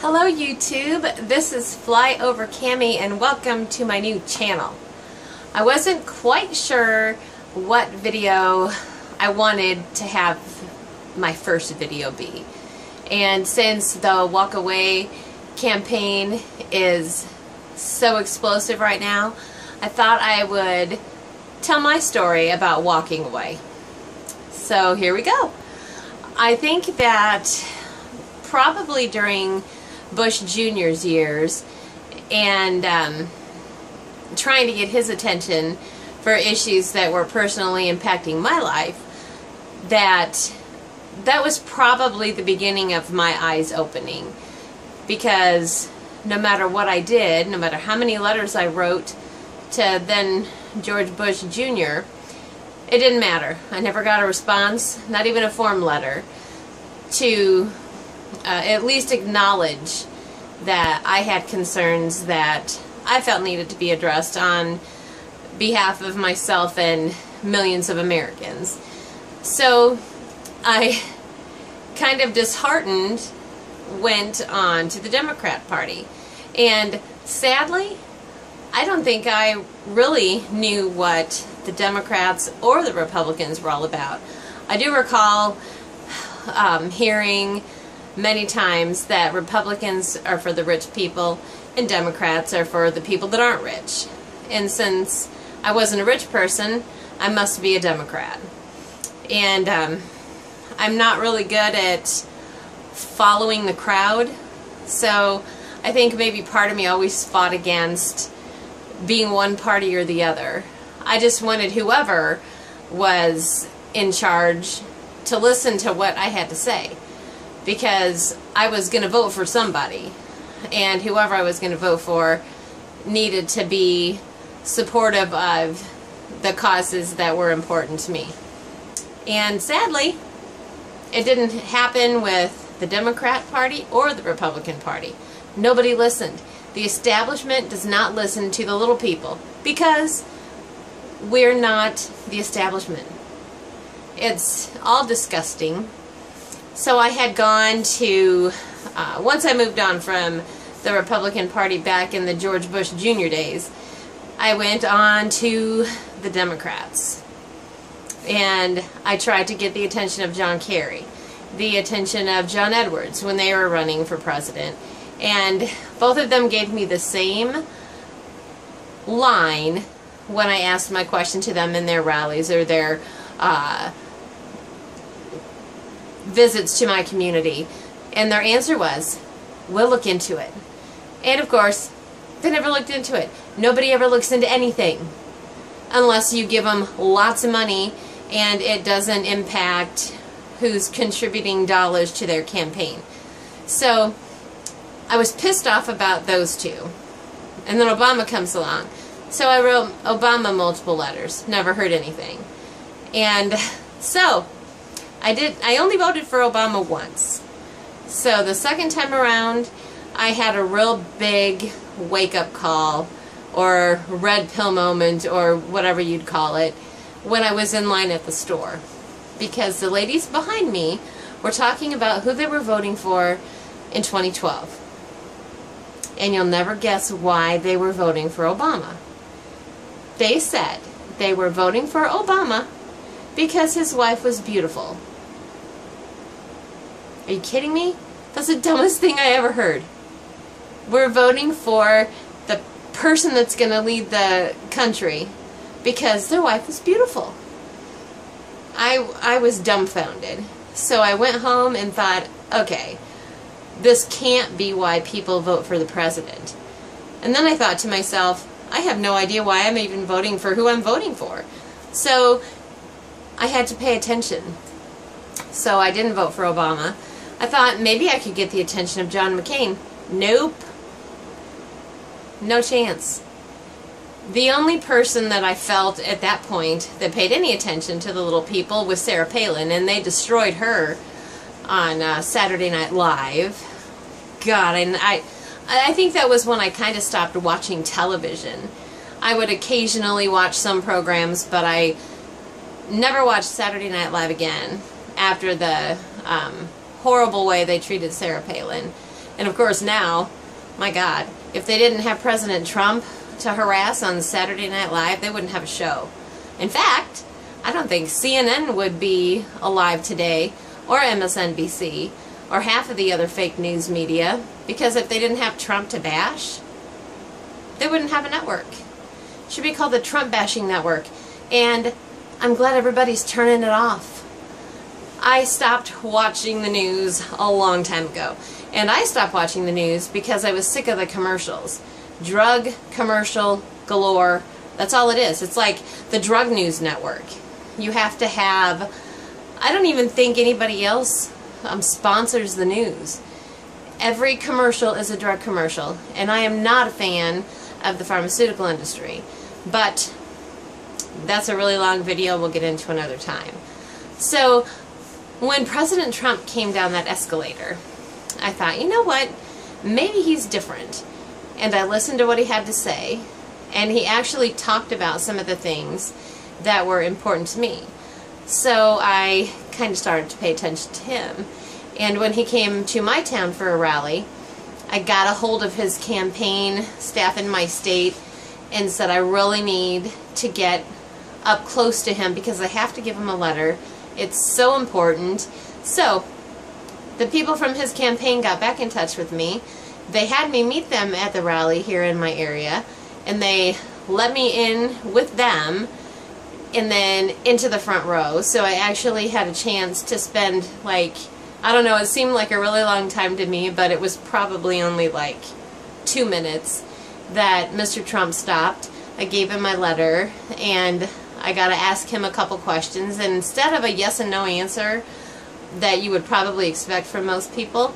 Hello YouTube, this is FlyOver Cami and welcome to my new channel. I wasn't quite sure what video I wanted to have my first video be. And since the WalkAway campaign is so explosive right now, I thought I would tell my story about walking away. So here we go. I think that probably during Bush Jr.'s years and trying to get his attention for issues that were personally impacting my life, that was probably the beginning of my eyes opening, because no matter what I did, no matter how many letters I wrote to then George Bush Jr., it didn't matter. I never got a response, not even a form letter, to at least acknowledge that I had concerns that I felt needed to be addressed on behalf of myself and millions of Americans. So I, kind of disheartened, went on to the Democrat Party. And sadly, I don't think I really knew what the Democrats or the Republicans were all about. I do recall hearing many times that Republicans are for the rich people and Democrats are for the people that aren't rich. And since I wasn't a rich person, I must be a Democrat. And I'm not really good at following the crowd, so I think maybe part of me always fought against being one party or the other. I just wanted whoever was in charge to listen to what I had to say, because I was going to vote for somebody, and whoever I was going to vote for needed to be supportive of the causes that were important to me. And sadly, it didn't happen with the Democrat Party or the Republican Party. Nobody listened. The establishment does not listen to the little people because we're not the establishment. It's all disgusting. So I had gone to, once I moved on from the Republican Party back in the George Bush Jr. days, I went on to the Democrats. And I tried to get the attention of John Kerry, the attention of John Edwards when they were running for president. And both of them gave me the same line when I asked my question to them in their rallies or their visits to my community. And their answer was, we'll look into it. And of course, they never looked into it. Nobody ever looks into anything unless you give them lots of money and it doesn't impact who's contributing dollars to their campaign. So I was pissed off about those two. And then Obama comes along. So I wrote Obama multiple letters. Never heard anything. And so I only voted for Obama once. So the second time around, I had a real big wake-up call, or red pill moment, or whatever you'd call it, when I was in line at the store. Because the ladies behind me were talking about who they were voting for in 2012. And you'll never guess why they were voting for Obama. They said they were voting for Obama because his wife was beautiful. Are you kidding me? That's the dumbest thing I ever heard. We're voting for the person that's going to lead the country because their wife is beautiful. I was dumbfounded. So I went home and thought, okay, this can't be why people vote for the president. And then I thought to myself, I have no idea why I'm even voting for who I'm voting for. So I had to pay attention. So I didn't vote for Obama. I thought maybe I could get the attention of John McCain. Nope. No chance. The only person that I felt at that point that paid any attention to the little people was Sarah Palin, and they destroyed her on Saturday Night Live. God, and I think that was when I kind of stopped watching television. I would occasionally watch some programs, but I never watched Saturday Night Live again after the horrible way they treated Sarah Palin. And of course now, my God, if they didn't have President Trump to harass on Saturday Night Live, they wouldn't have a show. In fact, I don't think CNN would be alive today, or MSNBC, or half of the other fake news media, because if they didn't have Trump to bash, they wouldn't have a network. It should be called the Trump Bashing Network. And I'm glad everybody's turning it off. I stopped watching the news a long time ago. And I stopped watching the news because I was sick of the commercials. Drug commercial galore. That's all it is. It's like the drug news network. You have to have... I don't even think anybody else sponsors the news. Every commercial is a drug commercial. And I am not a fan of the pharmaceutical industry. But that's a really long video we'll get into another time. So when President Trump came down that escalator, I thought, you know what, maybe he's different. And I listened to what he had to say, and he actually talked about some of the things that were important to me. So I kind of started to pay attention to him. And when he came to my town for a rally, I got a hold of his campaign staff in my state and said I really need to get up close to him because I have to give him a letter. It's so important. So the people from his campaign got back in touch with me. They had me meet them at the rally here in my area, and they let me in with them and then into the front row. So I actually had a chance to spend, like, I don't know, it seemed like a really long time to me, but it was probably only like 2 minutes that Mr. Trump stopped. I gave him my letter, and I got to ask him a couple questions, and instead of a yes and no answer that you would probably expect from most people,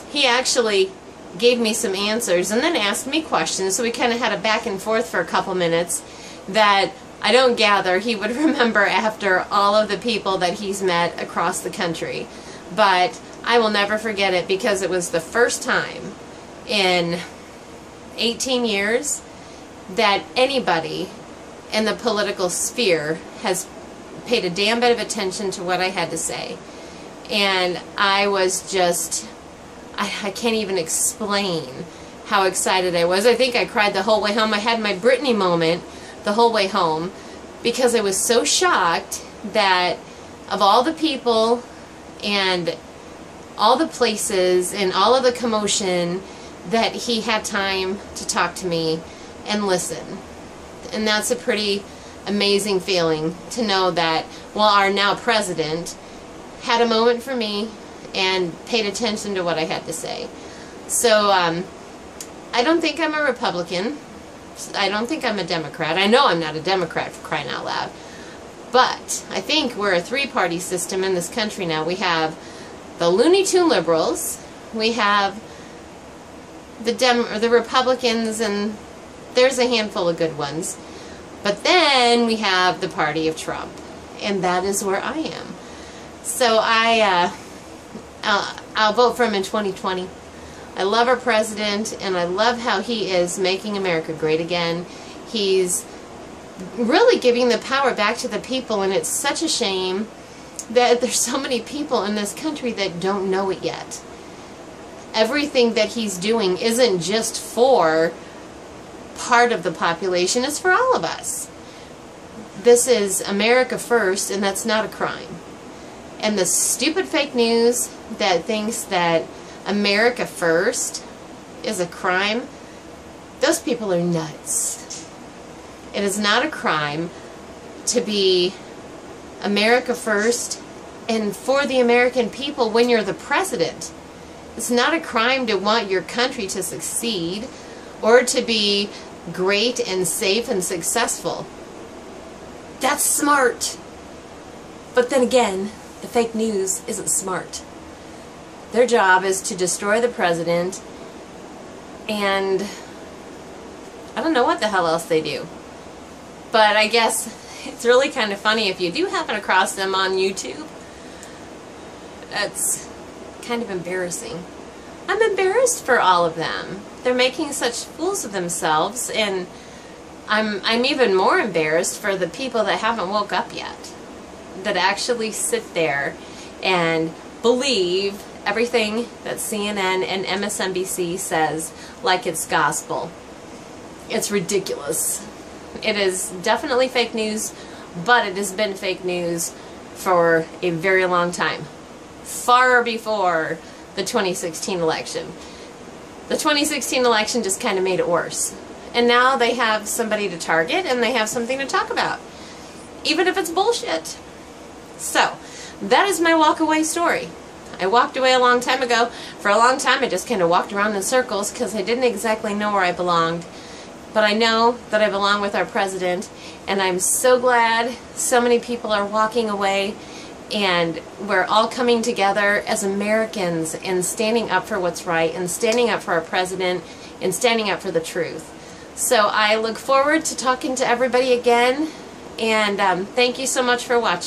he actually gave me some answers and then asked me questions, so we kind of had a back and forth for a couple minutes that I don't gather he would remember after all of the people that he's met across the country. But I will never forget it because it was the first time in 18 years that anybody in the political sphere has paid a damn bit of attention to what I had to say. And I was just, I can't even explain how excited I was. I think I cried the whole way home. I had my Britney moment the whole way home because I was so shocked that of all the people and all the places and all of the commotion that he had time to talk to me and listen. And that's a pretty amazing feeling to know that, well, our now president had a moment for me and paid attention to what I had to say. So I don't think I'm a Republican. I don't think I'm a Democrat. I know I'm not a Democrat, for crying out loud. But I think we're a three-party system in this country now. We have the Looney Tune liberals, we have the Republicans, and there's a handful of good ones. But then we have the party of Trump, and that is where I am. So I'll vote for him in 2020. I love our president, and I love how he is making America great again. He's really giving the power back to the people, and it's such a shame that there's so many people in this country that don't know it yet. Everything that he's doing isn't just for part of the population, it's for all of us. This is America first, and that's not a crime. And the stupid fake news that thinks that America first is a crime, those people are nuts. It is not a crime to be America first and for the American people when you're the president. It's not a crime to want your country to succeed or to be great and safe and successful. That's smart. But then again, the fake news isn't smart. Their job is to destroy the president, and I don't know what the hell else they do. But I guess it's really kind of funny if you do happen across them on YouTube. That's kind of embarrassing. I'm embarrassed for all of them. They're making such fools of themselves, and I'm even more embarrassed for the people that haven't woke up yet, that actually sit there and believe everything that CNN and MSNBC says like it's gospel. It's ridiculous. It is definitely fake news, but it has been fake news for a very long time. Far before the 2016 election. The 2016 election just kind of made it worse. And now they have somebody to target and they have something to talk about. Even if it's bullshit. So, that is my walk away story. I walked away a long time ago. For a long time I just kind of walked around in circles because I didn't exactly know where I belonged. But I know that I belong with our president, and I'm so glad so many people are walking away, and we're all coming together as Americans and standing up for what's right and standing up for our president and standing up for the truth. So I look forward to talking to everybody again, and thank you so much for watching.